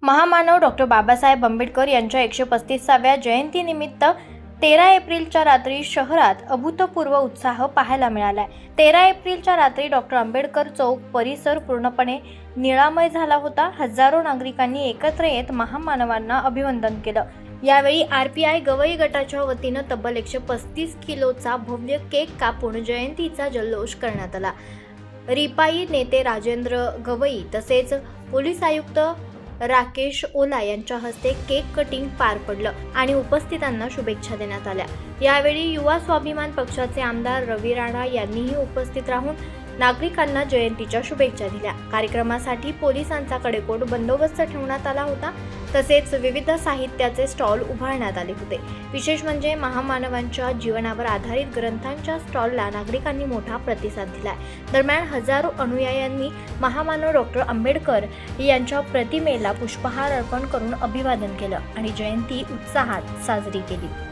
महामानव डॉक्टर बाबासाहेब आंबेडकर यांच्या 135व्या जयंतीनिमित्त 13 एप्रिलच्या रात्री शहरात अभूतपूर्व उत्साह पाहायला मिळाला. 13 एप्रिलच्या रात्री डॉक्टर आंबेडकर चौक परिसर पूर्णपणे निळामय झाला होता. हजारो नागरिकांनी एकत्र येत महामानवांना अभिवादन केलं. यावेळी आरपीआय गवई गटाच्या वतीनं तब्बल 135 किलोचा भव्य केक कापून जयंतीचा जल्लोष करण्यात आला. रिपाई नेते राजेंद्र गवई तसेच पोलीस आयुक्त राकेश ओला यांच्या हस्ते केक कटिंग पार पडलं आणि उपस्थितांना शुभेच्छा देण्यात आल्या. यावेळी युवा स्वाभिमान पक्षाचे आमदार रवी राणा यांनीही उपस्थित राहून नागरिकांना जयंतीच्या शुभेच्छा दिल्या. कार्यक्रमासाठी पोलिसांचा कडेकोट बंदोबस्त ठेवण्यात आला होता. तसेच विविध साहित्याचे स्टॉल उभारण्यात आले होते. विशेष म्हणजे महामानवांच्या जीवनावर आधारित ग्रंथांच्या स्टॉलला नागरिकांनी मोठा प्रतिसाद दिला. दरम्यान हजारो अनुयायांनी महामानव डॉक्टर आंबेडकर यांच्या प्रतिमेला पुष्पहार अर्पण करून अभिवादन केलं आणि जयंती उत्साहात साजरी केली.